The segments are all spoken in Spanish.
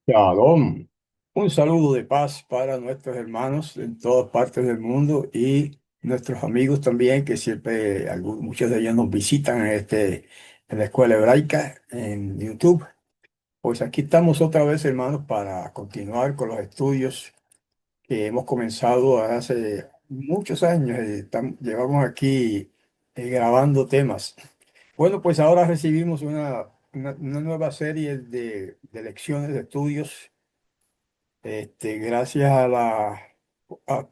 Shalom. Un saludo de paz para nuestros hermanos en todas partes del mundo y nuestros amigos también, que siempre, muchos de ellos nos visitan en la escuela hebraica en YouTube. Pues aquí estamos otra vez, hermanos, para continuar con los estudios que hemos comenzado hace muchos años. Llevamos aquí grabando temas. Bueno, pues ahora recibimos una nueva serie de lecciones, de estudios gracias a las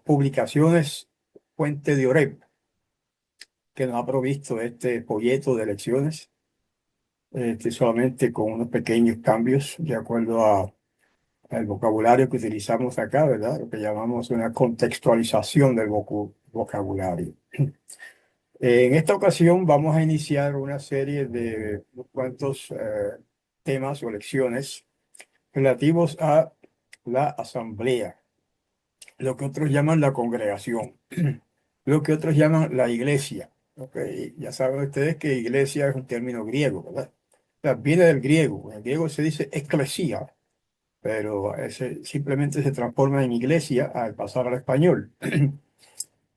publicaciones Fuente de Oreb, que nos ha provisto este folleto de lecciones, solamente con unos pequeños cambios de acuerdo al vocabulario que utilizamos acá, ¿verdad? Lo que llamamos una contextualización del vocabulario. En esta ocasión vamos a iniciar una serie de unos cuantos temas o lecciones relativos a la asamblea, lo que otros llaman la congregación, lo que otros llaman la iglesia. ¿Ok? Ya saben ustedes que iglesia es un término griego, ¿verdad? O sea, viene del griego. En el griego se dice eclesia, pero ese simplemente se transforma en iglesia al pasar al español.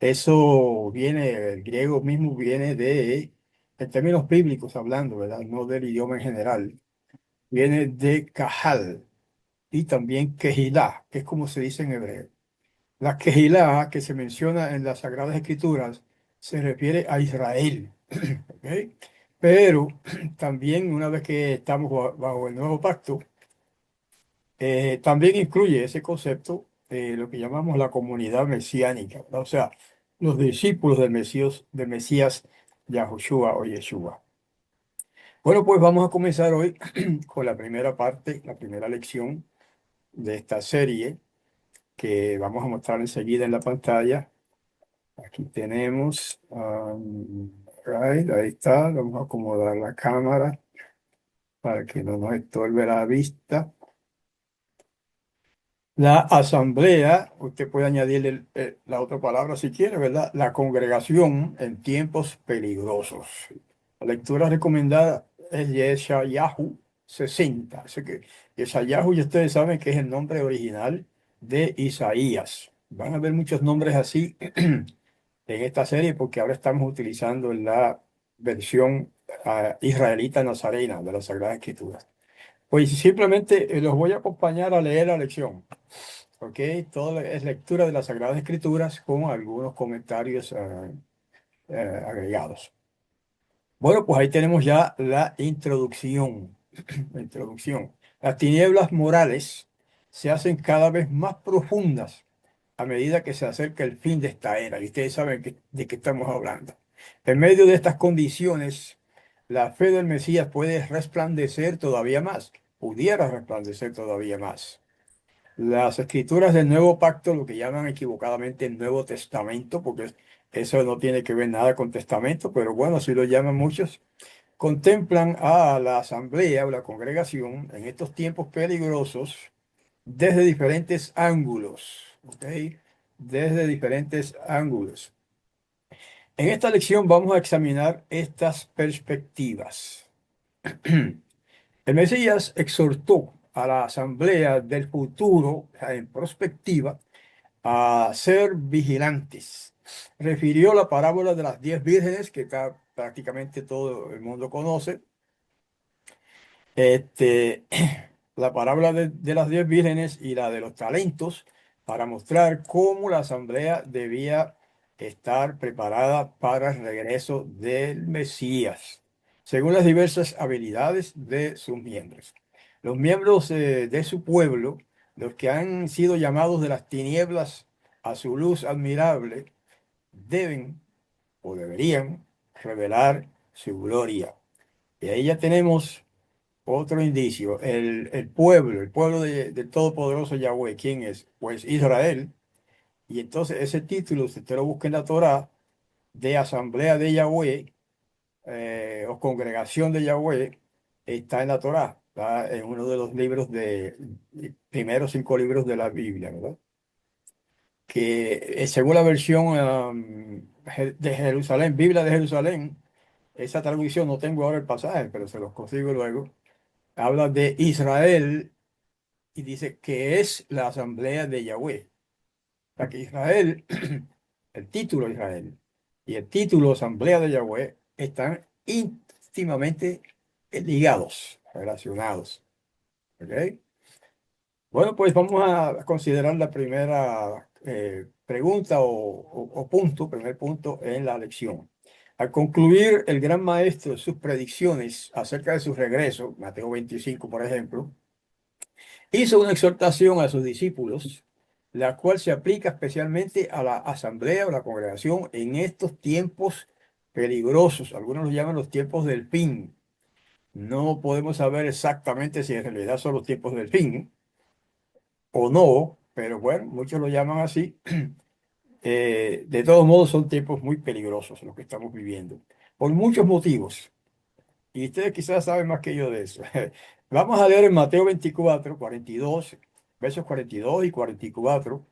Eso viene, el griego mismo viene en términos bíblicos hablando, ¿verdad? No del idioma en general. Viene de kahal y también kehilá, que es como se dice en hebreo. La Kehilá que se menciona en las Sagradas Escrituras se refiere a Israel, ¿ok? Pero también una vez que estamos bajo el nuevo pacto, también incluye ese concepto lo que llamamos la comunidad mesiánica, ¿verdad? O sea, los discípulos del Mesías Yahushua o Yeshua. Bueno, pues vamos a comenzar hoy con la primera parte, la primera lección de esta serie que vamos a mostrar enseguida en la pantalla. Aquí tenemos, ahí está, vamos a acomodar la cámara para que no nos estorbe la vista. La asamblea, usted puede añadirle la otra palabra si quiere, ¿verdad? La congregación en tiempos peligrosos. La lectura recomendada es Yeshayahu 60. Así que Yeshayahu, y ustedes saben que es el nombre original de Isaías. Van a ver muchos nombres así en esta serie porque ahora estamos utilizando la versión israelita nazarena de las Sagradas Escrituras. Pues simplemente los voy a acompañar a leer la lección, ¿ok? Es lectura de las Sagradas Escrituras con algunos comentarios agregados. Bueno, pues ahí tenemos ya la introducción. La introducción. Las tinieblas morales se hacen cada vez más profundas a medida que se acerca el fin de esta era. Y ustedes saben de qué estamos hablando. En medio de estas condiciones, la fe del Mesías puede resplandecer todavía más, pudiera resplandecer todavía más. Las escrituras del Nuevo Pacto, lo que llaman equivocadamente el Nuevo Testamento, porque eso no tiene que ver nada con testamento, pero bueno, así lo llaman muchos, contemplan a la asamblea o la congregación en estos tiempos peligrosos desde diferentes ángulos, ¿ok? Desde diferentes ángulos. En esta lección vamos a examinar estas perspectivas. El Mesías exhortó a la asamblea del futuro, o sea, en perspectiva, a ser vigilantes. Refirió la parábola de las 10 vírgenes, que prácticamente todo el mundo conoce. Este, la parábola de las 10 vírgenes y la de los talentos para mostrar cómo la asamblea debía estar preparada para el regreso del Mesías, según las diversas habilidades de sus miembros. Los miembros de su pueblo, los que han sido llamados de las tinieblas a su luz admirable, deben o deberían revelar su gloria. Y ahí ya tenemos otro indicio, el pueblo del Todopoderoso Yahweh, ¿quién es? Pues Israel. Y entonces ese título, si usted lo busca en la Torá, de Asamblea de Yahweh o Congregación de Yahweh, está en la Torá, está en uno de los libros primeros 5 libros de la Biblia, ¿verdad? Que según la versión de Jerusalén, Biblia de Jerusalén, esa traducción, no tengo ahora el pasaje, pero se los consigo luego, habla de Israel y dice que es la asamblea de Yahweh. O sea que Israel, el título Israel y el título asamblea de Yahweh están íntimamente ligados, relacionados. ¿Ok? Bueno, pues vamos a considerar la primera pregunta o punto, primer punto en la lección. Al concluir el gran maestro sus predicciones acerca de su regreso, Mateo 25, por ejemplo, hizo una exhortación a sus discípulos, la cual se aplica especialmente a la asamblea o la congregación en estos tiempos peligrosos. Algunos los llaman los tiempos del fin. No podemos saber exactamente si en realidad son los tiempos del fin o no, pero bueno, muchos lo llaman así. De todos modos, son tiempos muy peligrosos los que estamos viviendo, por muchos motivos. Y ustedes quizás saben más que yo de eso. Vamos a leer en Mateo 24, 42, versos 42 y 44,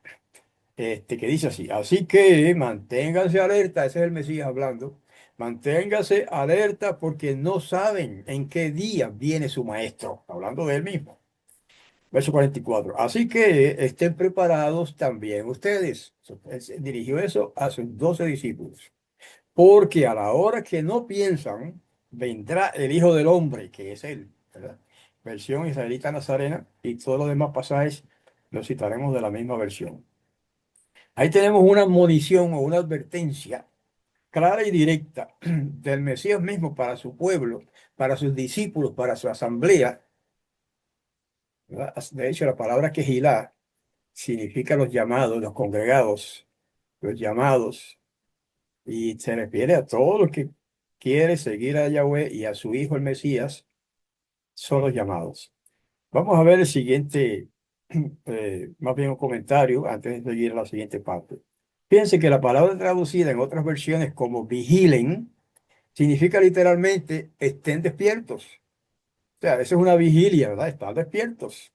que dice así. Así que manténganse alerta, ese es el Mesías hablando. Manténganse alerta porque no saben en qué día viene su maestro, hablando de él mismo. Verso 44. Así que estén preparados también ustedes. Él dirigió eso a sus 12 discípulos. Porque a la hora que no piensan, vendrá el Hijo del Hombre, que es él, ¿verdad? Versión israelita nazarena, y todos los demás pasajes los citaremos de la misma versión. Ahí tenemos una admonición o una advertencia clara y directa del Mesías mismo para su pueblo, para sus discípulos, para su asamblea, ¿verdad? De hecho, la palabra Kehilá significa los llamados, los congregados, los llamados, y se refiere a todo lo que quiere seguir a Yahweh y a su Hijo el Mesías, son los llamados. Vamos a ver el siguiente, más bien un comentario antes de seguir a la siguiente parte. Fíjense que la palabra traducida en otras versiones como vigilen significa literalmente estén despiertos. O sea, eso es una vigilia, ¿verdad? Estar despiertos.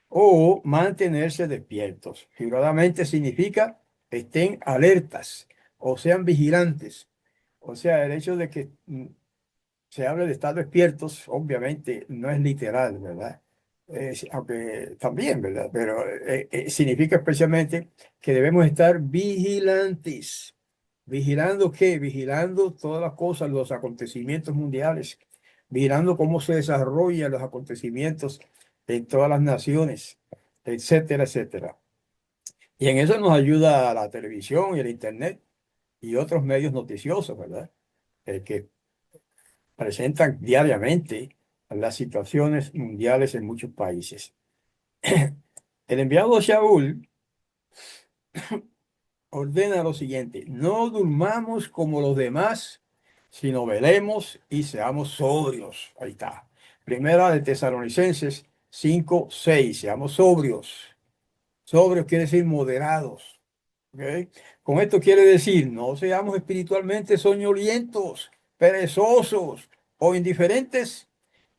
O mantenerse despiertos. Figuradamente significa estén alertas o sean vigilantes. O sea, el hecho de que se hable de estar despiertos, obviamente no es literal, ¿verdad? Aunque también, ¿verdad? Pero significa especialmente que debemos estar vigilantes. ¿Vigilando qué? Vigilando todas las cosas, los acontecimientos mundiales, vigilando cómo se desarrollan los acontecimientos en todas las naciones, etcétera, etcétera. Y en eso nos ayuda la televisión y el internet y otros medios noticiosos, ¿verdad? Que presentan diariamente las situaciones mundiales en muchos países. El enviado Shaul ordena lo siguiente: no durmamos como los demás, sino velemos y seamos sobrios. Ahí está. Primera de Tesalonicenses 5:6. Seamos sobrios. Sobrios quiere decir moderados. ¿Ok? Con esto quiere decir, no seamos espiritualmente soñolientos, perezosos o indiferentes,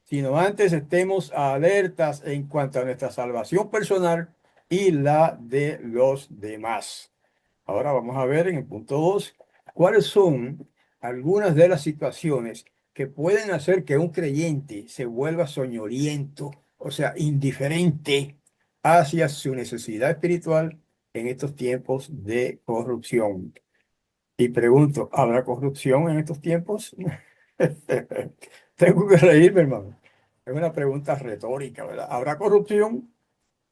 sino antes estemos alertas en cuanto a nuestra salvación personal y la de los demás. Ahora vamos a ver en el punto 2 cuáles son algunas de las situaciones que pueden hacer que un creyente se vuelva soñoliento, o sea, indiferente hacia su necesidad espiritual en estos tiempos de corrupción. Y pregunto, ¿habrá corrupción en estos tiempos? Tengo que reírme, hermano. Es una pregunta retórica, ¿verdad? ¿Habrá corrupción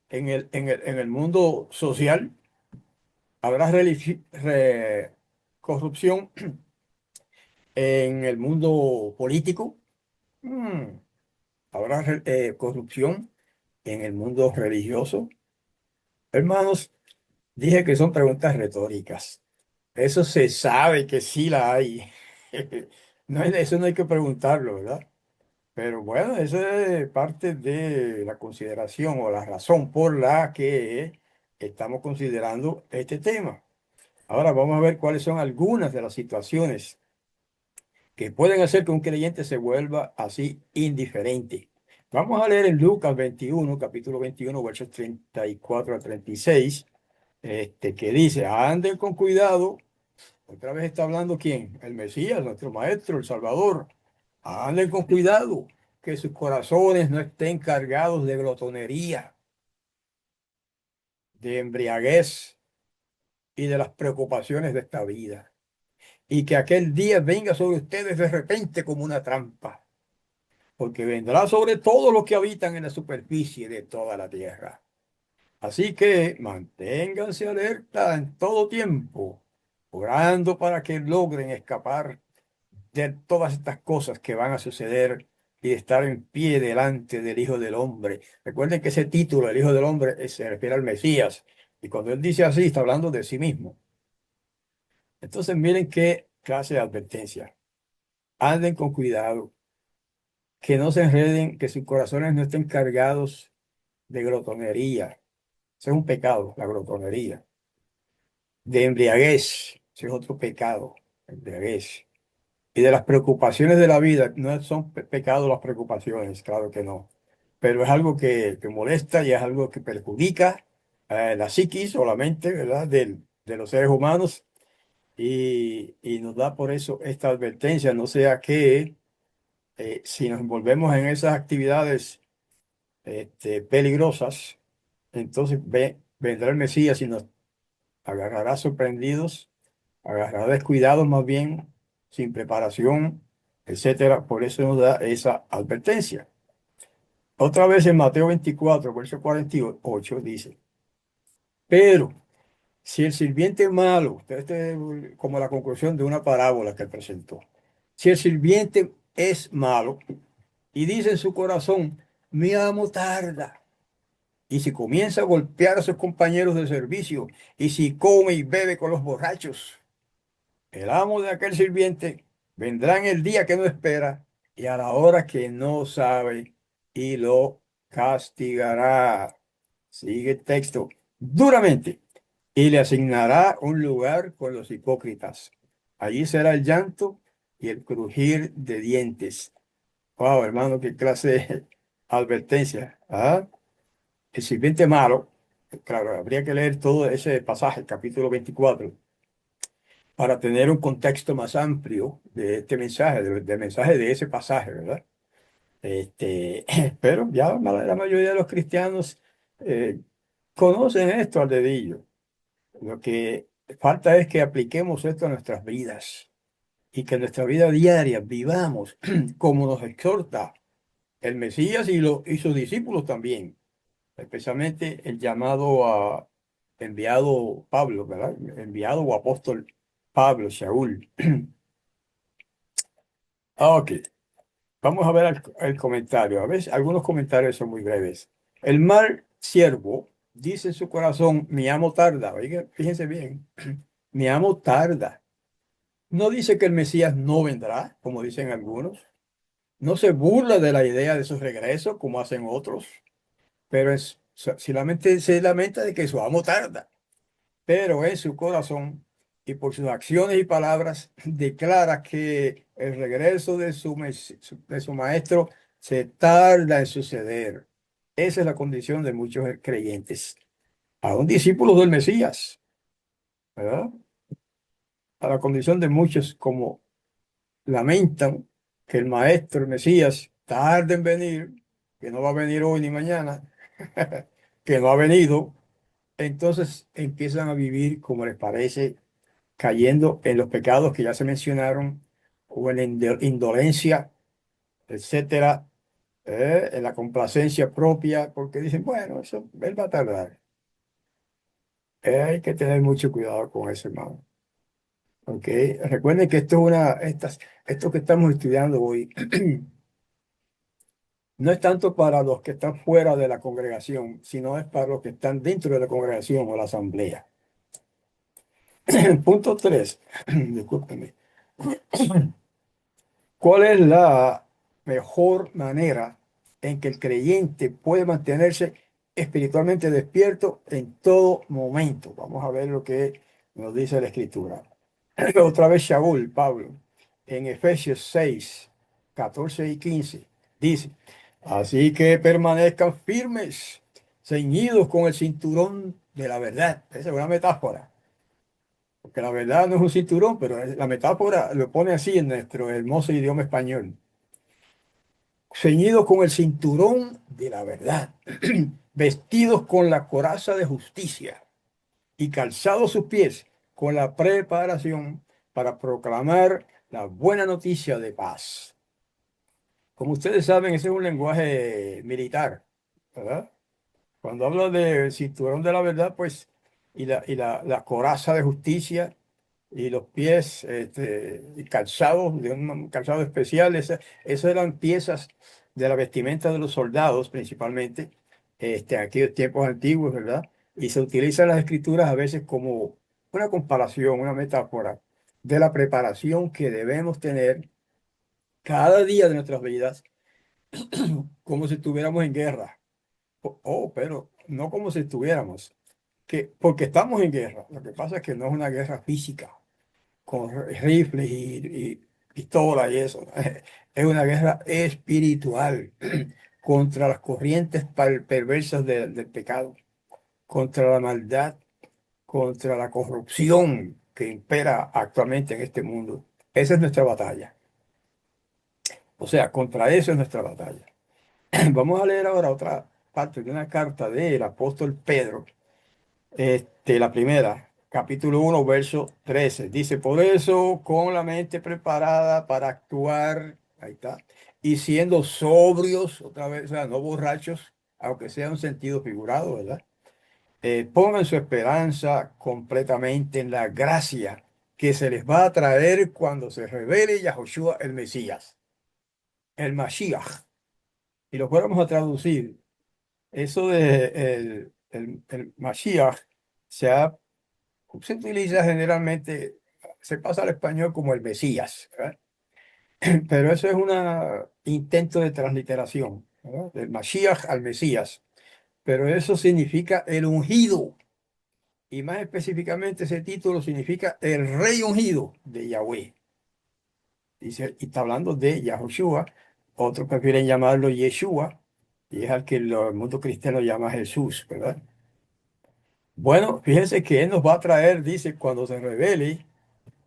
en el mundo social? ¿Habrá corrupción en el mundo político? Mm, ¿Habrá corrupción en el mundo religioso? Hermanos, dije que son preguntas retóricas. Eso se sabe que sí la hay. Eso no hay que preguntarlo, ¿verdad? Pero bueno, eso es parte de la consideración o la razón por la que estamos considerando este tema. Ahora vamos a ver cuáles son algunas de las situaciones que pueden hacer que un creyente se vuelva así indiferente. Vamos a leer en Lucas 21, capítulo 21, versos 34 a 36, que dice: anden con cuidado. Otra vez está hablando quién, el Mesías, nuestro Maestro, el Salvador. Anden con cuidado, que sus corazones no estén cargados de glotonería. de embriaguez y de las preocupaciones de esta vida. Y que aquel día venga sobre ustedes de repente como una trampa, porque vendrá sobre todos los que habitan en la superficie de toda la tierra. Así que manténganse alerta en todo tiempo, orando para que logren escapar de todas estas cosas que van a suceder y estar en pie delante del Hijo del Hombre. Recuerden que ese título, el Hijo del Hombre, se refiere al Mesías. Y cuando él dice así, está hablando de sí mismo. Entonces, miren qué clase de advertencia. Anden con cuidado, que no se enreden, que sus corazones no estén cargados de glotonería. Ese es un pecado, la glotonería. De embriaguez, ese es otro pecado, embriaguez. Y de las preocupaciones de la vida, no son pecados las preocupaciones, claro que no, pero es algo que molesta y es algo que perjudica la psiquis o la mente, ¿verdad? De los seres humanos y nos da por eso esta advertencia, no sea que si nos envolvemos en esas actividades peligrosas, entonces vendrá el Mesías y nos agarrará sorprendidos, agarrará descuidados más bien, sin preparación, etcétera. Por eso nos da esa advertencia. Otra vez en Mateo 24, verso 48 dice, pero si el sirviente malo, este es como la conclusión de una parábola que él presentó, si el sirviente es malo y dice en su corazón, mi amo tarda, y si comienza a golpear a sus compañeros de servicio, y si come y bebe con los borrachos, el amo de aquel sirviente vendrá en el día que no espera y a la hora que no sabe y lo castigará. Sigue el texto duramente y le asignará un lugar con los hipócritas. Allí será el llanto y el crujir de dientes. Wow, hermano, qué clase de advertencia. ¿Ah? El sirviente malo, claro, habría que leer todo ese pasaje, capítulo 24 para tener un contexto más amplio de este mensaje, del mensaje de ese pasaje, ¿verdad? Pero ya la mayoría de los cristianos eh, conocen esto al dedillo. Lo que falta es que apliquemos esto a nuestras vidas y que en nuestra vida diaria vivamos como nos exhorta el Mesías y sus discípulos también, especialmente el llamado a enviado Pablo, ¿verdad? Enviado o apóstol Pablo, Shaul. Ok, vamos a ver el comentario. A veces algunos comentarios son muy breves. El mal siervo dice en su corazón, mi amo tarda. Oiga, fíjense bien, mi amo tarda. No dice que el Mesías no vendrá, como dicen algunos. No se burla de la idea de su regreso, como hacen otros. Pero solamente se lamenta de que su amo tarda. Pero en su corazón y por sus acciones y palabras declara que el regreso de su maestro se tarda en suceder. Esa es la condición de muchos creyentes, aún discípulos del Mesías, ¿verdad? A la condición de muchos como lamentan que el maestro, el Mesías, tarde en venir, que no va a venir hoy ni mañana, que no ha venido, entonces empiezan a vivir como les parece cayendo en los pecados que ya se mencionaron, o en la indolencia, etcétera, en la complacencia propia, porque dicen, bueno, eso él va a tardar. Hay que tener mucho cuidado con eso, hermano. ¿Ok? Recuerden que esto que estamos estudiando hoy no es tanto para los que están fuera de la congregación, sino es para los que están dentro de la congregación o la asamblea. Punto 3. Discúlpenme. ¿Cuál es la mejor manera en que el creyente puede mantenerse espiritualmente despierto en todo momento? Vamos a ver lo que nos dice la Escritura. Otra vez Shaul, Pablo, en Efesios 6, 14 y 15, dice, así que permanezcan firmes, ceñidos con el cinturón de la verdad. Esa es una metáfora. Porque la verdad no es un cinturón, pero la metáfora lo pone así en nuestro hermoso idioma español. ceñidos con el cinturón de la verdad, vestidos con la coraza de justicia y calzados sus pies con la preparación para proclamar la buena noticia de paz. Como ustedes saben, ese es un lenguaje militar, ¿verdad? Cuando hablo de cinturón de la verdad, pues, la coraza de justicia y los pies y calzados, de un calzado especial, esas eran piezas de la vestimenta de los soldados principalmente, en aquellos tiempos antiguos, ¿verdad? Y se utilizan las escrituras a veces como una comparación, una metáfora de la preparación que debemos tener cada día de nuestras vidas, como si estuviéramos en guerra. Pero no como si estuviéramos, porque estamos en guerra. Lo que pasa es que no es una guerra física, con rifles y pistolas y eso. Es una guerra espiritual contra las corrientes perversas del pecado, contra la maldad, contra la corrupción que impera actualmente en este mundo. Esa es nuestra batalla. O sea, contra eso es nuestra batalla. Vamos a leer ahora otra parte de una carta del apóstol Pedro. La primera, capítulo 1 verso 13 dice, por eso, con la mente preparada para actuar, ahí está, y siendo sobrios, otra vez, o sea, no borrachos, aunque sea un sentido figurado, ¿verdad? Pongan su esperanza completamente en la gracia que se les va a traer cuando se revele Yahushua el Mesías, el Mashiach. Y lo fuéramos a traducir, eso de el Mashiach se ha se utiliza generalmente, se pasa al español como el Mesías, ¿verdad? Pero eso es un intento de transliteración, ¿verdad? Del Mashiach al Mesías. Pero eso significa el ungido. Y más específicamente ese título significa el rey ungido de Yahweh. Y está hablando de Yahushua. Otros prefieren llamarlo Yeshua. Y es al que el mundo cristiano llama Jesús, ¿verdad? Bueno, fíjense que Él nos va a traer, dice, cuando se revele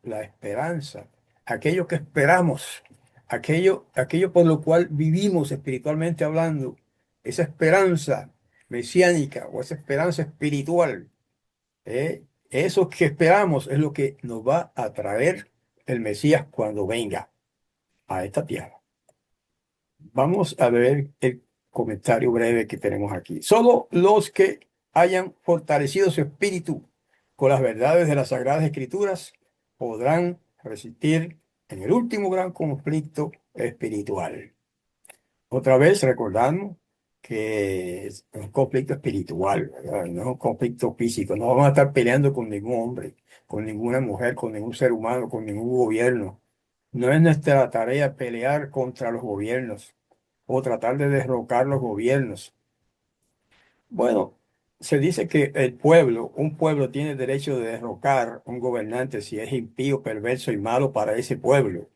la esperanza, aquello que esperamos, aquello por lo cual vivimos espiritualmente hablando, esa esperanza mesiánica o esa esperanza espiritual, eso que esperamos es lo que nos va a traer el Mesías cuando venga a esta tierra. Vamos a ver el comentario breve que tenemos aquí. Solo los que hayan fortalecido su espíritu con las verdades de las Sagradas Escrituras podrán resistir en el último gran conflicto espiritual. Otra vez recordamos que es un conflicto espiritual, ¿verdad? No es un conflicto físico. No vamos a estar peleando con ningún hombre, con ninguna mujer, con ningún ser humano, con ningún gobierno. No es nuestra tarea pelear contra los gobiernos o tratar de derrocar los gobiernos. Bueno, se dice que un pueblo tiene derecho de derrocar un gobernante si es impío, perverso y malo para ese pueblo.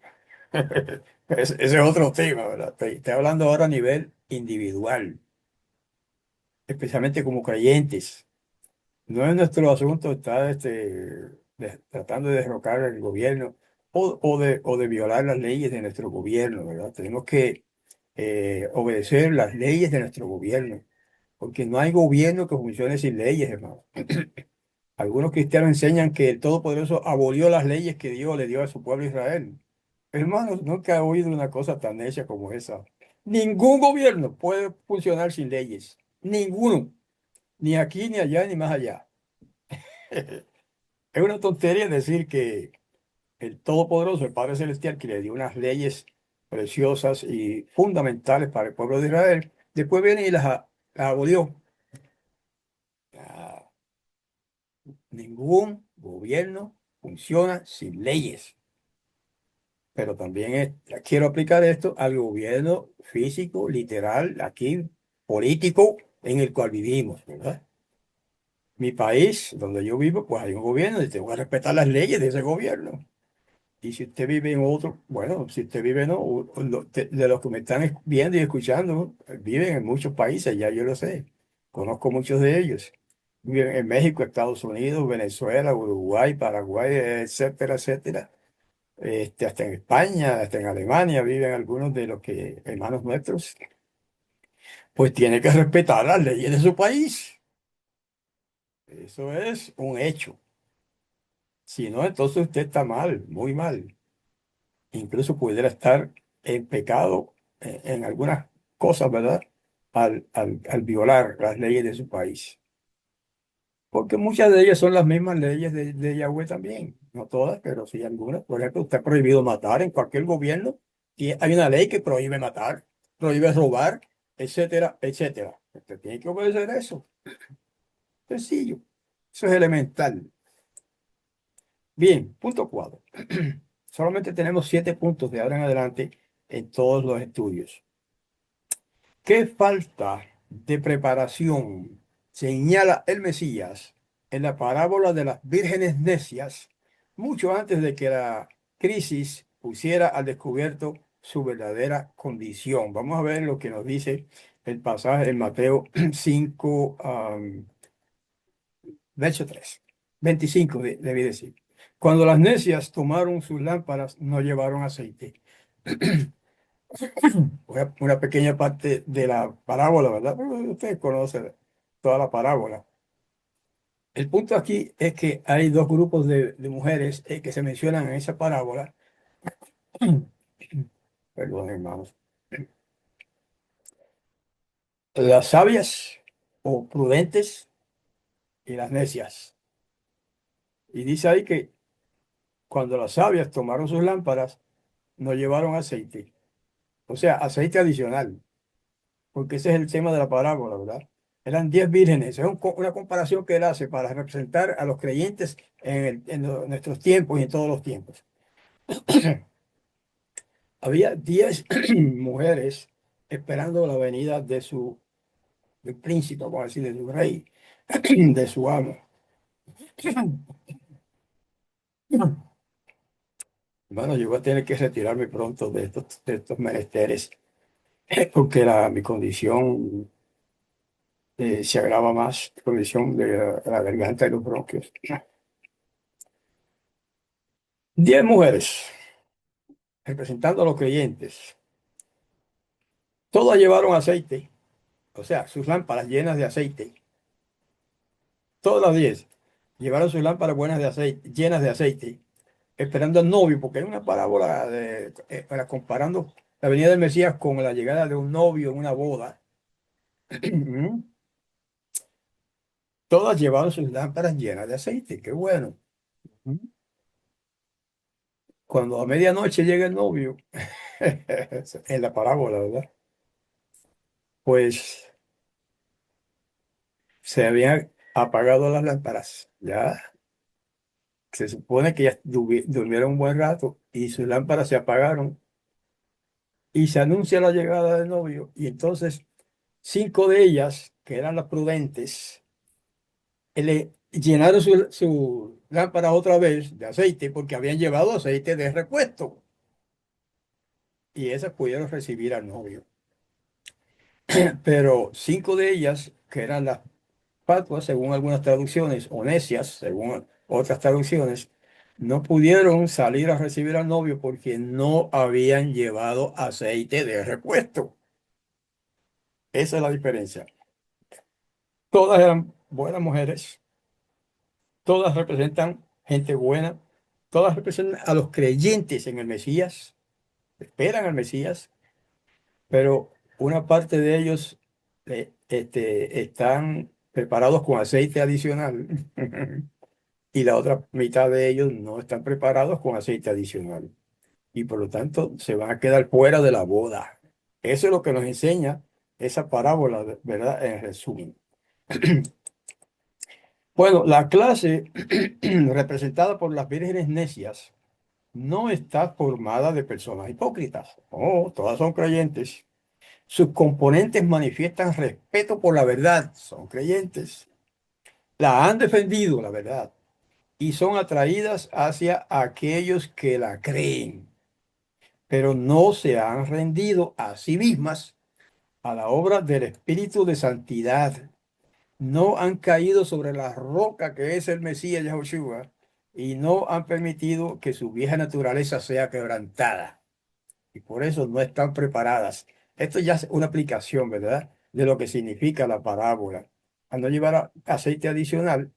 Ese es otro tema, ¿verdad? Estoy hablando ahora a nivel individual, especialmente como creyentes. No es nuestro asunto estar tratando de derrocar el gobierno o de violar las leyes de nuestro gobierno, ¿verdad? Tenemos que obedecer las leyes de nuestro gobierno, porque no hay gobierno que funcione sin leyes, hermano. Algunos cristianos enseñan que el Todopoderoso abolió las leyes que Dios le dio a su pueblo Israel. Hermanos, nunca he oído una cosa tan necia como esa. Ningún gobierno puede funcionar sin leyes. Ninguno. Ni aquí, ni allá, ni más allá. Es una tontería decir que el Todopoderoso, el Padre Celestial, que le dio unas leyes preciosas y fundamentales para el pueblo de Israel, después viene y las abolió. Ah, ningún gobierno funciona sin leyes. Pero también quiero aplicar esto al gobierno físico, literal, aquí, político, en el cual vivimos, ¿verdad? Mi país, donde yo vivo, pues hay un gobierno y tengo que respetar las leyes de ese gobierno. Y si usted vive en otro, bueno, si usted vive, no, de los que me están viendo y escuchando, viven en muchos países, ya yo lo sé. Conozco muchos de ellos. Viven en México, Estados Unidos, Venezuela, Uruguay, Paraguay, etcétera, etcétera. hasta en España, hasta en Alemania viven algunos de los que, hermanos nuestros, pues tiene que respetar las leyes de su país. Eso es un hecho. Si no, entonces usted está mal, muy mal. Incluso pudiera estar en pecado en algunas cosas, ¿verdad? Al violar las leyes de su país. Porque muchas de ellas son las mismas leyes de Yahweh también. No todas, pero sí algunas. Por ejemplo, está prohibido matar en cualquier gobierno. Y hay una ley que prohíbe matar, prohíbe robar, etcétera, etcétera. Usted tiene que obedecer eso. Sencillo. Eso es elemental. Bien, punto 4. Solamente tenemos 7 puntos de ahora en adelante en todos los estudios. ¿Qué falta de preparación señala el Mesías en la parábola de las vírgenes necias, mucho antes de que la crisis pusiera al descubierto su verdadera condición? Vamos a ver lo que nos dice el pasaje en Mateo 5, verso 3. 25, debí decir. Cuando las necias tomaron sus lámparas, no llevaron aceite. Una pequeña parte de la parábola, ¿verdad? Pero usted conoce toda la parábola. El punto aquí es que hay dos grupos de mujeres que se mencionan en esa parábola. Perdón, hermanos. Las sabias o prudentes y las necias. Y dice ahí que cuando las sabias tomaron sus lámparas, no llevaron aceite. O sea, aceite adicional, porque ese es el tema de la parábola, ¿verdad? Eran 10 vírgenes. Es una comparación que él hace para representar a los creyentes nuestros tiempos y en todos los tiempos. Había 10 mujeres esperando la venida del príncipe, vamos a decir, de su rey, de su amo. Bueno, yo voy a tener que retirarme pronto de estos menesteres, porque mi condición se agrava más, condición de la garganta y los bronquios. 10 mujeres representando a los creyentes. Todas llevaron aceite, o sea, sus lámparas llenas de aceite. Todas las 10 llevaron sus lámparas buenas de aceite, llenas de aceite, esperando al novio, porque hay una parábola para comparando la venida del Mesías con la llegada de un novio en una boda. Todas llevaron sus lámparas llenas de aceite, qué bueno. Cuando a medianoche llega el novio, en la parábola, ¿verdad? Pues se habían apagado las lámparas, ya. Se supone que ya durmieron un buen rato y sus lámparas se apagaron y se anuncia la llegada del novio y entonces 5 de ellas, que eran las prudentes, le llenaron su lámpara otra vez de aceite porque habían llevado aceite de repuesto y esas pudieron recibir al novio. Pero 5 de ellas, que eran las fatuas, según algunas traducciones, o necias, según otras traducciones, no pudieron salir a recibir al novio porque no habían llevado aceite de repuesto. Esa es la diferencia. Todas eran buenas mujeres, todas representan gente buena, todas representan a los creyentes en el Mesías, esperan al Mesías, pero una parte de ellos están preparados con aceite adicional y la otra mitad de ellos no están preparados con aceite adicional y por lo tanto se van a quedar fuera de la boda. Eso es lo que nos enseña esa parábola, ¿verdad? En resumen. Bueno, la clase representada por las vírgenes necias no está formada de personas hipócritas. Oh, todas son creyentes. Sus componentes manifiestan respeto por la verdad, son creyentes. La han defendido, la verdad, y son atraídas hacia aquellos que la creen, pero no se han rendido a sí mismas a la obra del Espíritu de Santidad. No han caído sobre la roca que es el Mesías Yahushua y no han permitido que su vieja naturaleza sea quebrantada. Y por eso no están preparadas. Esto ya es una aplicación, ¿verdad? De lo que significa la parábola. Al no llevar aceite adicional,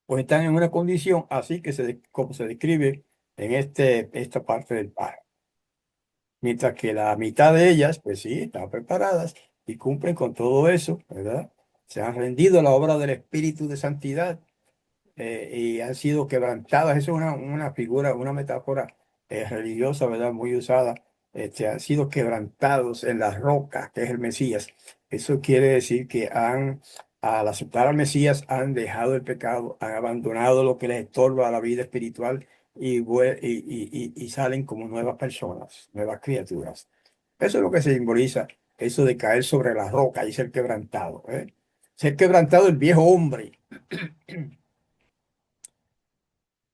pues están en una condición así que como se describe en esta parte del párrafo. Mientras que la mitad de ellas, pues sí, están preparadas y cumplen con todo eso, ¿verdad? Se han rendido a la obra del Espíritu de Santidad y han sido quebrantadas. Eso es una figura, una metáfora religiosa, ¿verdad? Muy usada. Han sido quebrantados en la roca, que es el Mesías. Eso quiere decir que al aceptar al Mesías, han dejado el pecado, han abandonado lo que les estorba a la vida espiritual y salen como nuevas personas, nuevas criaturas. Eso es lo que se simboliza, eso de caer sobre la roca y ser quebrantado, ¿eh? Ser quebrantado el viejo hombre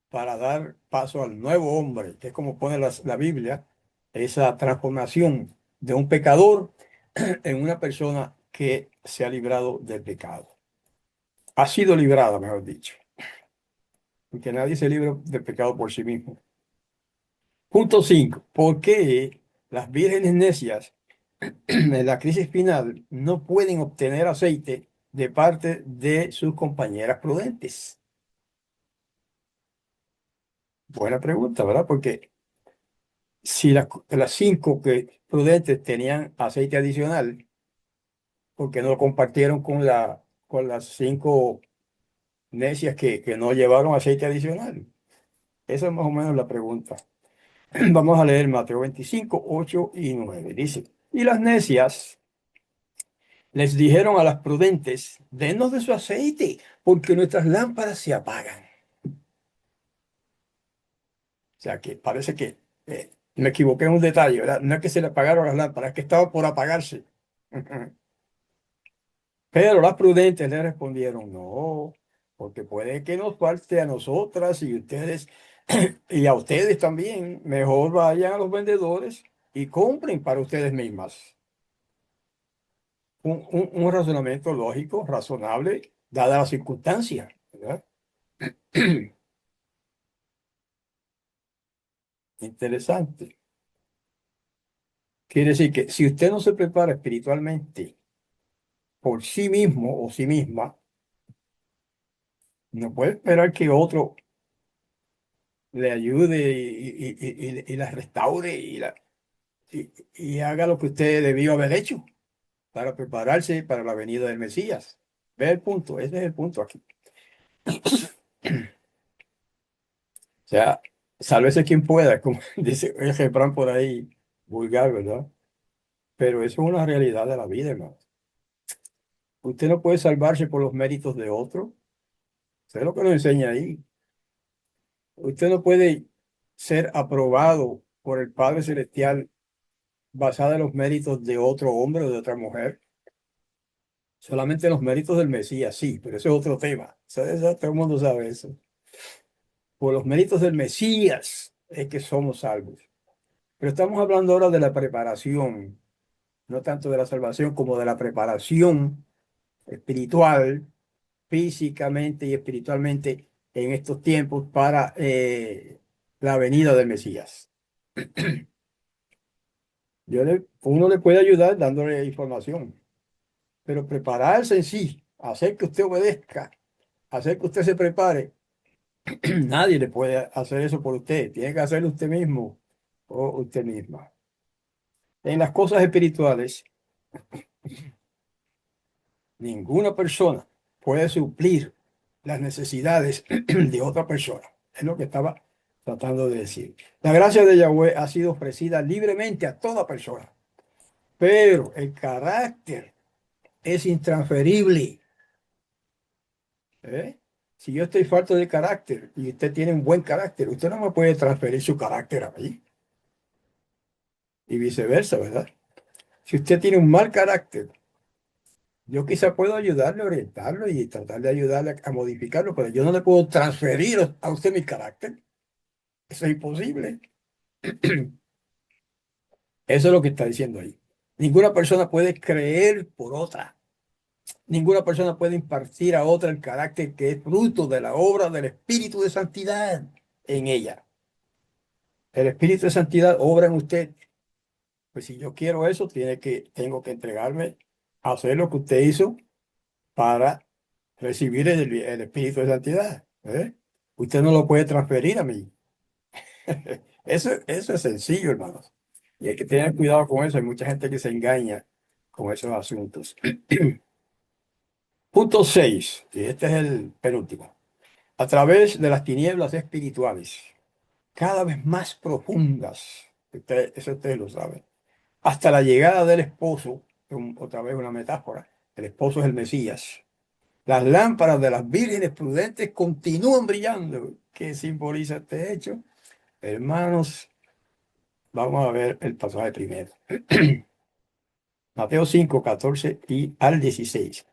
para dar paso al nuevo hombre, que es como pone la Biblia, esa transformación de un pecador en una persona que se ha librado del pecado. Ha sido librada, mejor dicho, porque nadie se libra del pecado por sí mismo. Punto 5. ¿Por qué las vírgenes necias en la crisis final no pueden obtener aceite de parte de sus compañeras prudentes? Buena pregunta, ¿verdad? Porque si las cinco que prudentes tenían aceite adicional, porque no lo compartieron con las cinco necias que no llevaron aceite adicional? Esa es más o menos la pregunta. Vamos a leer Mateo 25, 8 y 9. Dice, y las necias les dijeron a las prudentes, denos de su aceite, porque nuestras lámparas se apagan. O sea que parece que me equivoqué en un detalle, ¿verdad? No es que se le apagaron las lámparas, es que estaba por apagarse. Pero las prudentes le respondieron, no, porque puede que nos falte a nosotras y ustedes, y a ustedes también. Mejor vayan a los vendedores y compren para ustedes mismas. Un razonamiento lógico, razonable, dada la circunstancia, ¿verdad? Interesante. Quiere decir que si usted no se prepara espiritualmente por sí mismo o sí misma, no puede esperar que otro le ayude y la restaure y haga lo que usted debió haber hecho para prepararse para la venida del Mesías. Ve el punto, ese es el punto aquí. O sea, sálvese quien pueda, como dice el refrán por ahí, vulgar, ¿verdad? Pero eso es una realidad de la vida, hermano. Usted no puede salvarse por los méritos de otro. Eso es lo que nos enseña ahí. Usted no puede ser aprobado por el Padre Celestial basado en los méritos de otro hombre o de otra mujer. Solamente los méritos del Mesías, sí, pero eso es otro tema. Todo el mundo sabe eso. Por los méritos del Mesías es que somos salvos. Pero estamos hablando ahora de la preparación, no tanto de la salvación como de la preparación espiritual, físicamente y espiritualmente en estos tiempos para la venida del Mesías. Uno le puede ayudar dándole información, pero prepararse en sí, hacer que usted obedezca, hacer que usted se prepare, nadie le puede hacer eso por usted. Tiene que hacerlo usted mismo o usted misma. En las cosas espirituales, ninguna persona puede suplir las necesidades de otra persona. Es lo que estaba tratando de decir. La gracia de Yahweh ha sido ofrecida libremente a toda persona, pero el carácter es intransferible. ¿Eh? Si yo estoy falto de carácter y usted tiene un buen carácter, usted no me puede transferir su carácter a mí y viceversa, ¿verdad? Si usted tiene un mal carácter, yo quizá puedo ayudarle, orientarlo y tratar de ayudarle a modificarlo, pero yo no le puedo transferir a usted mi carácter. Eso es imposible. Eso es lo que está diciendo ahí. Ninguna persona puede creer por otra. Ninguna persona puede impartir a otra el carácter que es fruto de la obra del Espíritu de Santidad en ella. El Espíritu de Santidad obra en usted. Pues si yo quiero eso, tengo que entregarme a hacer lo que usted hizo para recibir el Espíritu de Santidad. ¿Eh? Usted no lo puede transferir a mí. Eso es sencillo, hermanos. Y hay que tener cuidado con eso. Hay mucha gente que se engaña con esos asuntos. Punto 6 y este es el penúltimo. A través de las tinieblas espirituales, cada vez más profundas, eso ustedes lo saben, hasta la llegada del esposo, otra vez una metáfora, el esposo es el Mesías. Las lámparas de las vírgenes prudentes continúan brillando. ¿Qué simboliza este hecho? Hermanos, vamos a ver el pasaje primero. Mateo 5 14 y al 16.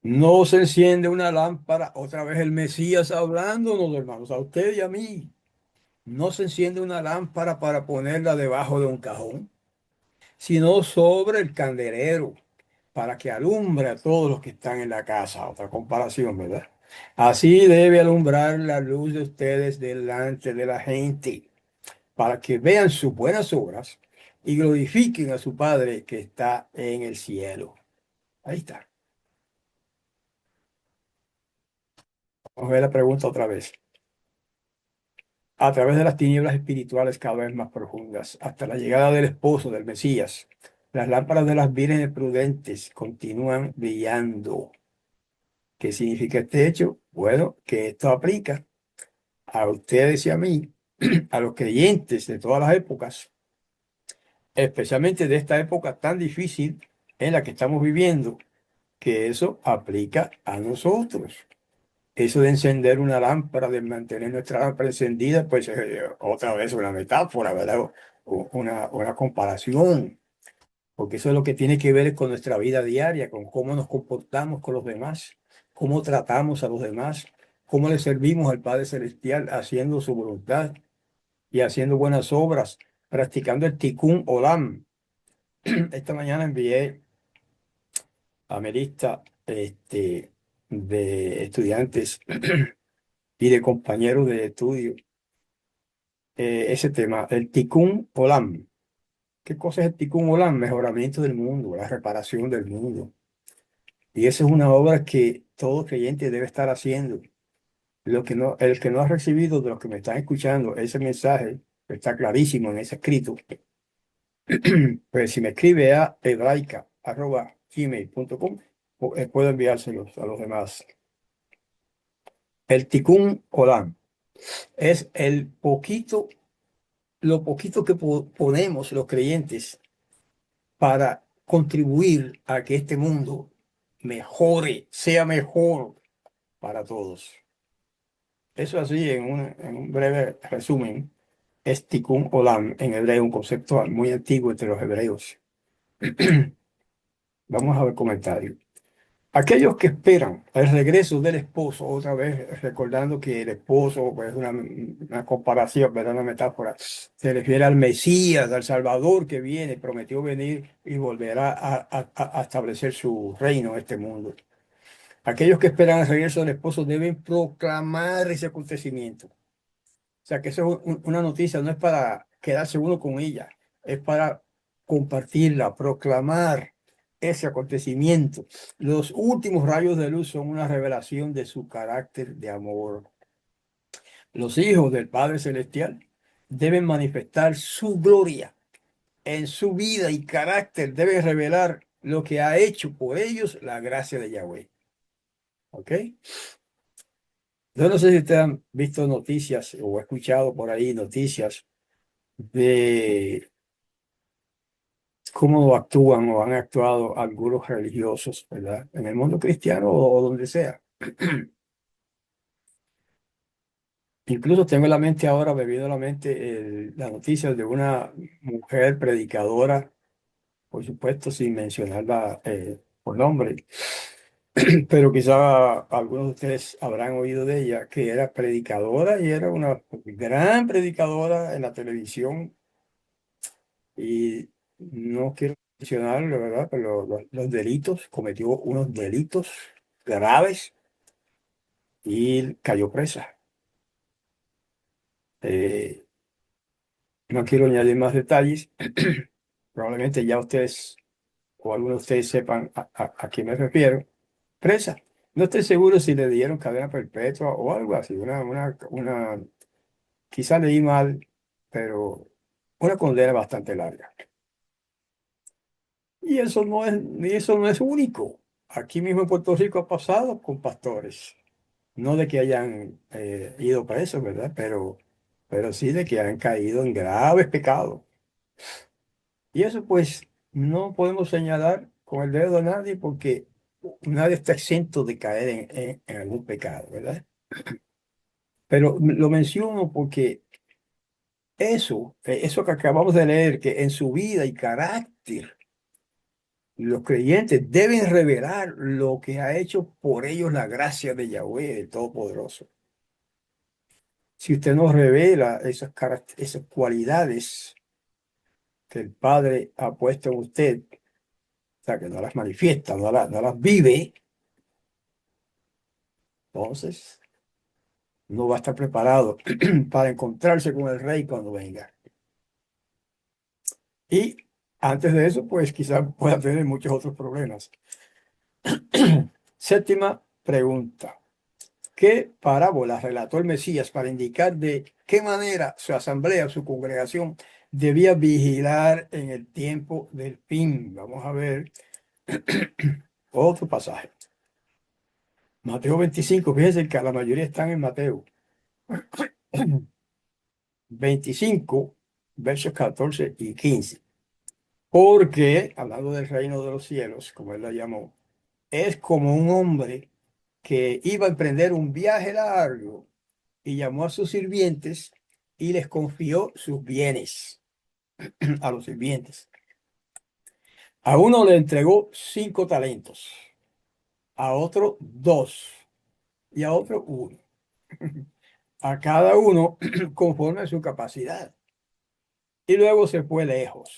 No se enciende una lámpara, otra vez el Mesías hablándonos, hermanos, a usted y a mí. No se enciende una lámpara para ponerla debajo de un cajón, sino sobre el candelero, para que alumbre a todos los que están en la casa. Otra comparación, ¿verdad? Así debe alumbrar la luz de ustedes delante de la gente, para que vean sus buenas obras y glorifiquen a su Padre que está en el cielo. Ahí está. Vamos a ver la pregunta otra vez. A través de las tinieblas espirituales cada vez más profundas, hasta la llegada del esposo, del Mesías, las lámparas de las vírgenes prudentes continúan brillando. ¿Qué significa este hecho? Bueno, que esto aplica a ustedes y a mí, a los creyentes de todas las épocas, especialmente de esta época tan difícil en la que estamos viviendo, que eso aplica a nosotros. Eso de encender una lámpara, de mantener nuestra lámpara encendida, pues otra vez una metáfora, ¿verdad? Una comparación, porque eso es lo que tiene que ver con nuestra vida diaria, con cómo nos comportamos con los demás, cómo tratamos a los demás, cómo le servimos al Padre Celestial haciendo su voluntad y haciendo buenas obras, practicando el Tikkun Olam. Esta mañana envié a mi lista de estudiantes y de compañeros de estudio ese tema, el Tikkun Olam. ¿Qué cosa es el Tikkun Olam? Mejoramiento del mundo, la reparación del mundo. Y esa es una obra que todo creyente debe estar haciendo. El que no ha recibido de los que me están escuchando ese mensaje, está clarísimo en ese escrito, pues si me escribe a hebraica@gmail.com, puedo enviárselos a los demás. El Tikkun Olam es lo poquito que ponemos los creyentes para contribuir a que este mundo mejore, sea mejor para todos. Eso así, en un breve resumen, es Tikkun Olam en hebreo, un concepto muy antiguo entre los hebreos. Vamos a ver comentarios. Aquellos que esperan el regreso del esposo, otra vez recordando que el esposo, pues una comparación, ¿verdad? Una metáfora, se refiere al Mesías, al Salvador que viene, prometió venir y volverá a establecer su reino en este mundo. Aquellos que esperan el regreso del esposo deben proclamar ese acontecimiento. O sea, que eso es una noticia, no es para quedarse uno con ella, es para compartirla, proclamar ese acontecimiento. Los últimos rayos de luz son una revelación de su carácter de amor. Los hijos del Padre Celestial deben manifestar su gloria en su vida y carácter, deben revelar lo que ha hecho por ellos la gracia de Yahweh. ¿Ok? Yo no sé si ustedes han visto noticias o escuchado por ahí noticias de cómo actúan o han actuado algunos religiosos, ¿verdad? En el mundo cristiano o donde sea. Incluso tengo en la mente ahora, me vino a la mente la noticia de una mujer predicadora, por supuesto, sin mencionarla por nombre, pero quizá algunos de ustedes habrán oído de ella, que era predicadora y era una gran predicadora en la televisión y no quiero adicional, la verdad, los delitos, cometió unos delitos graves y cayó presa. Eh, no quiero añadir más detalles. Probablemente ya ustedes o algunos de ustedes sepan a qué me refiero. Presa. No estoy seguro si le dieron cadena perpetua o algo así. Quizá leí mal, pero una condena bastante larga. Y eso no es único. Aquí mismo en Puerto Rico ha pasado con pastores. No de que hayan ido presos, ¿verdad? Pero sí de que han caído en graves pecados. Y eso pues no podemos señalar con el dedo a nadie porque nadie está exento de caer en algún pecado, ¿verdad? Pero lo menciono porque eso que acabamos de leer, que en su vida y carácter, los creyentes deben revelar lo que ha hecho por ellos la gracia de Yahweh, el Todopoderoso. Si usted no revela esas cualidades que el Padre ha puesto en usted, o sea, que no las manifiesta, no las vive, entonces no va a estar preparado para encontrarse con el Rey cuando venga. Y antes de eso, pues quizás pueda tener muchos otros problemas. Séptima pregunta. ¿Qué parábola relató el Mesías para indicar de qué manera su asamblea, su congregación, debía vigilar en el tiempo del fin? Vamos a ver otro pasaje. Mateo 25, fíjense que la mayoría están en Mateo 25, versos 14 y 15. Porque, hablando del reino de los cielos, como él la llamó, es como un hombre que iba a emprender un viaje largo y llamó a sus sirvientes y les confió sus bienes a los sirvientes. A uno le entregó 5 talentos, a otro 2 y a otro 1. A cada uno conforme a su capacidad. Y luego se fue lejos.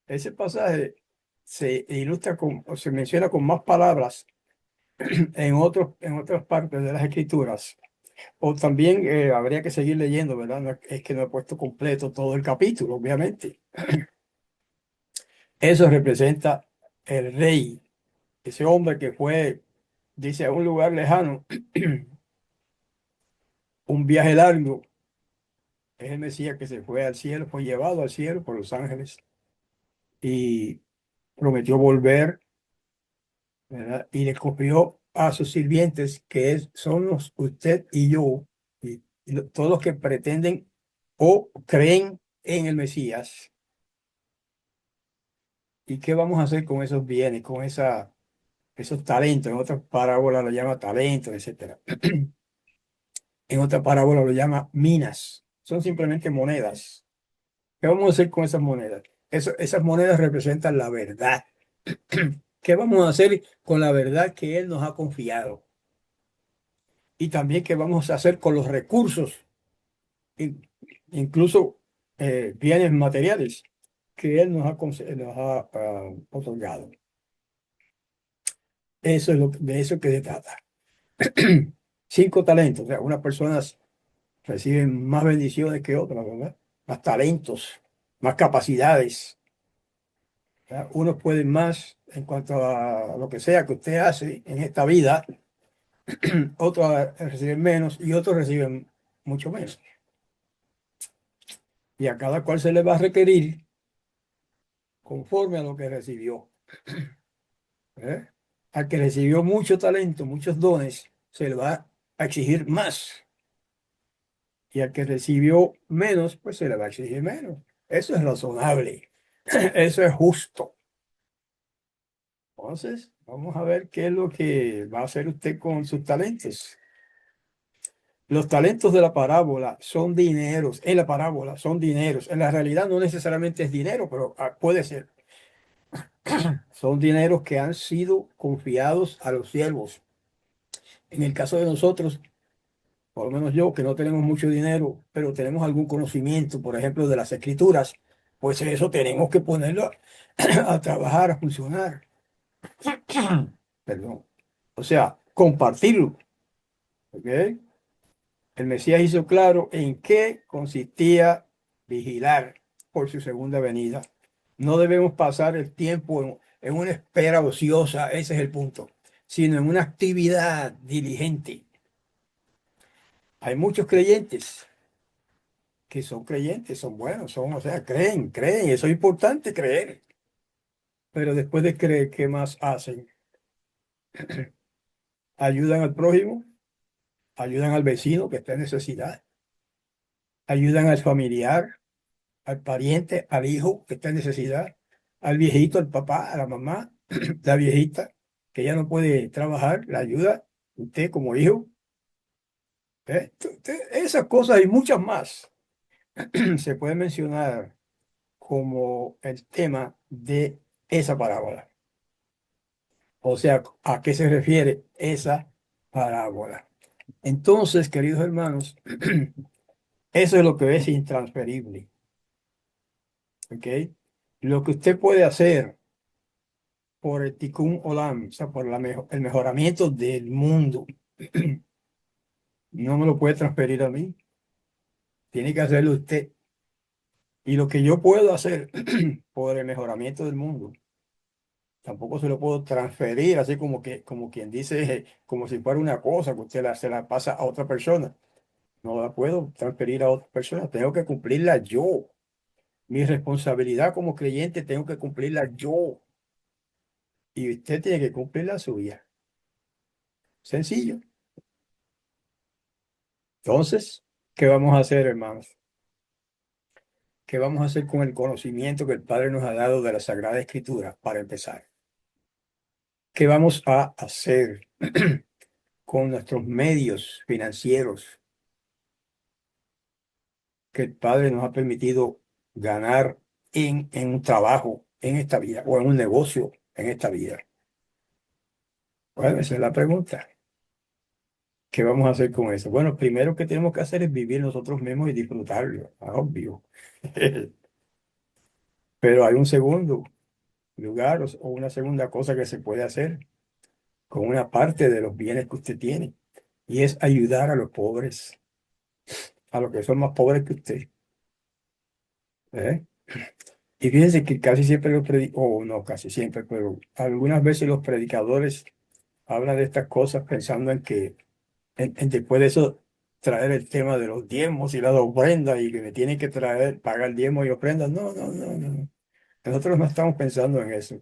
Ese pasaje se ilustra o se menciona con más palabras en otras partes de las Escrituras. O también habría que seguir leyendo, ¿verdad? Es que no he puesto completo todo el capítulo, obviamente. Eso representa el rey, ese hombre que fue, dice, a un lugar lejano, un viaje largo. Es el Mesías que se fue al cielo, fue llevado al cielo por los ángeles y prometió volver, ¿verdad? Y le confió a sus sirvientes, somos usted y yo, todos los que pretenden o creen en el Mesías. ¿Y qué vamos a hacer con esos bienes, con esos talentos? En otras parábolas lo llama talentos, etcétera. En otra parábola lo llama minas. Son simplemente monedas. ¿Qué vamos a hacer con esas monedas? Esas monedas representan la verdad. ¿Qué vamos a hacer con la verdad que Él nos ha confiado? Y también qué vamos a hacer con los recursos, in- incluso bienes materiales que Él nos ha otorgado. Eso es de eso que se trata. 5 talentos, o sea, unas personas reciben más bendiciones que otras, ¿verdad? Más talentos, más capacidades, ¿verdad? Unos pueden más en cuanto a lo que sea que usted hace en esta vida, otros reciben menos y otros reciben mucho menos. Y a cada cual se le va a requerir conforme a lo que recibió. ¿Eh? Al que recibió mucho talento, muchos dones, se le va a exigir más. Y al que recibió menos, pues se le va a exigir menos. Eso es razonable. Eso es justo. Entonces, vamos a ver qué es lo que va a hacer usted con sus talentos. Los talentos de la parábola son dineros. En la parábola son dineros. En la realidad no necesariamente es dinero, pero puede ser. Son dineros que han sido confiados a los siervos. En el caso de nosotros, por lo menos yo, que no tenemos mucho dinero, pero tenemos algún conocimiento, por ejemplo, de las escrituras, pues eso tenemos que ponerlo a trabajar, a funcionar. Perdón. O sea, compartirlo. ¿Ok? El Mesías hizo claro en qué consistía vigilar por su segunda venida. No debemos pasar el tiempo en una espera ociosa, ese es el punto, sino en una actividad diligente. Hay muchos creyentes que son creyentes, son buenos, o sea, creen, eso es importante creer. Pero después de creer, ¿qué más hacen? Ayudan al prójimo, ayudan al vecino que está en necesidad, ayudan al familiar, al pariente, al hijo que está en necesidad, al viejito, al papá, a la mamá, la viejita que ya no puede trabajar, la ayuda, usted como hijo. Esas cosas y muchas más se pueden mencionar como el tema de esa parábola. O sea, ¿a qué se refiere esa parábola? Entonces, queridos hermanos, eso es lo que es intransferible. ¿Ok? Lo que usted puede hacer por el Tikkun Olam, o sea, por el mejoramiento del mundo, no me lo puede transferir a mí, tiene que hacerlo usted. Y lo que yo puedo hacer por el mejoramiento del mundo, tampoco se lo puedo transferir, así como que, como quien dice, como si fuera una cosa que usted se la pasa a otra persona. No la puedo transferir a otra persona, tengo que cumplirla yo. Mi responsabilidad como creyente tengo que cumplirla yo. Y usted tiene que cumplir la suya. Sencillo. Entonces, ¿qué vamos a hacer, hermanos? ¿Qué vamos a hacer con el conocimiento que el Padre nos ha dado de la Sagrada Escritura para empezar? ¿Qué vamos a hacer con nuestros medios financieros que el Padre nos ha permitido ganar en un trabajo en esta vida o en un negocio en esta vida? Bueno, esa es la pregunta. ¿Qué vamos a hacer con eso? Bueno, primero que tenemos que hacer es vivir nosotros mismos y disfrutarlo, obvio. Pero hay un segundo lugar o una segunda cosa que se puede hacer con una parte de los bienes que usted tiene, y es ayudar a los pobres, a los que son más pobres que usted. ¿Eh? Y fíjense que casi siempre los predicadores, o no casi siempre, pero algunas veces los predicadores hablan de estas cosas pensando en que en después de eso traer el tema de los diezmos y las ofrendas y que me tienen que traer, pagar diezmos y ofrendas. No, no, no, no. Nosotros no estamos pensando en eso.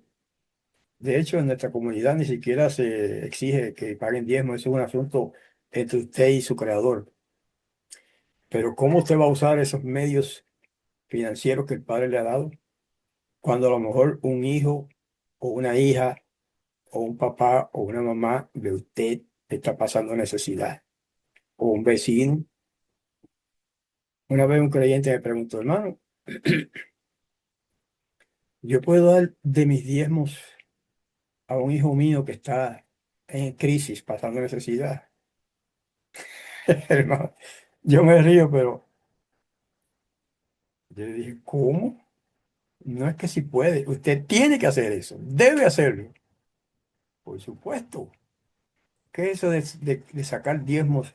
De hecho, en nuestra comunidad ni siquiera se exige que paguen diezmos, eso es un asunto entre usted y su creador. Pero ¿cómo usted va a usar esos medios financieros que el Padre le ha dado cuando a lo mejor un hijo o una hija o un papá o una mamá de usted está pasando necesidad? O un vecino. Una vez un creyente me preguntó, hermano, ¿yo puedo dar de mis diezmos a un hijo mío que está en crisis, pasando necesidad? Hermano, yo me río, pero yo le dije, ¿cómo? No es que si puede, usted tiene que hacer eso, debe hacerlo, por supuesto. ¿Qué es eso de sacar diezmos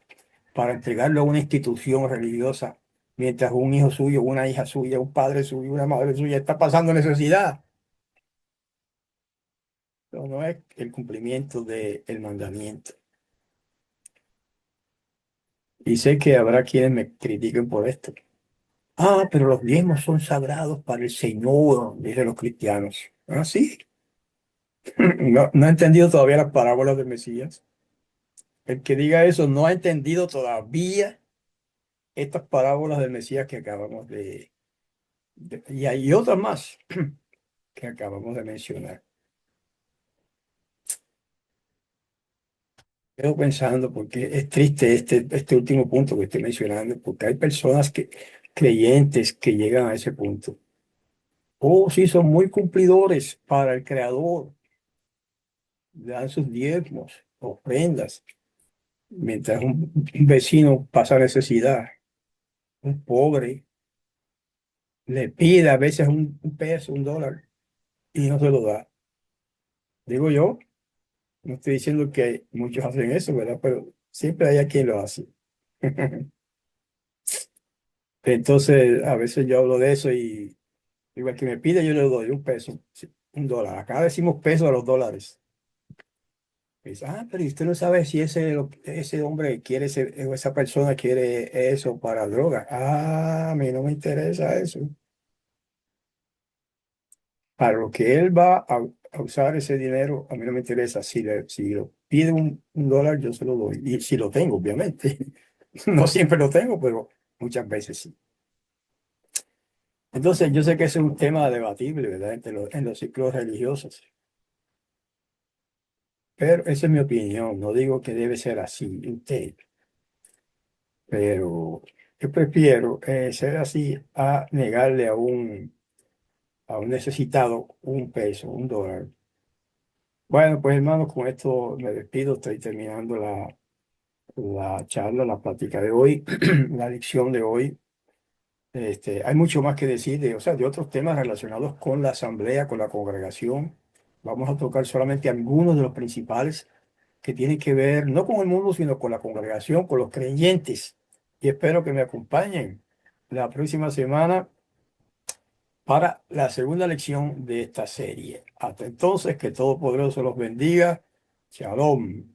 para entregarlo a una institución religiosa mientras un hijo suyo, una hija suya, un padre suyo, una madre suya está pasando necesidad? No, no es el cumplimiento del mandamiento. Y sé que habrá quienes me critiquen por esto. Ah, pero los diezmos son sagrados para el Señor, dicen los cristianos. Ah, sí. No, no ha entendido todavía las parábolas del Mesías. El que diga eso no ha entendido todavía estas parábolas del Mesías que acabamos y hay otras más que acabamos de mencionar. Quedo pensando porque es triste este último punto que estoy mencionando, porque hay personas creyentes que llegan a ese punto. Oh, sí, son muy cumplidores para el Creador, dan sus diezmos, ofrendas, mientras un vecino pasa necesidad, un pobre le pide a veces un peso, un dólar, y no se lo da. Digo yo, no estoy diciendo que muchos hacen eso, ¿verdad? Pero siempre hay a quien lo hace. Entonces, a veces yo hablo de eso y igual que me pide, yo le doy un peso, sí, un dólar. Acá decimos peso a los dólares. Y dice, pero usted no sabe si ese hombre quiere, o esa persona quiere eso para droga. A mí no me interesa eso. Para lo que él va a usar ese dinero, a mí no me interesa. Si lo pide un dólar, yo se lo doy. Y si lo tengo, obviamente. No siempre lo tengo, pero muchas veces sí. Entonces, yo sé que ese es un tema debatible, ¿verdad? En los ciclos religiosos. Pero esa es mi opinión. No digo que debe ser así, usted. Pero yo prefiero ser así a negarle a un necesitado un peso, un dólar. Bueno, pues hermano, con esto me despido. Estoy terminando la charla, la plática de hoy, la lección de hoy. Hay mucho más que decir o sea, de otros temas relacionados con la asamblea, con la congregación. Vamos a tocar solamente algunos de los principales que tienen que ver no con el mundo, sino con la congregación, con los creyentes. Y espero que me acompañen la próxima semana para la segunda lección de esta serie. Hasta entonces, que Todopoderoso los bendiga. Shalom.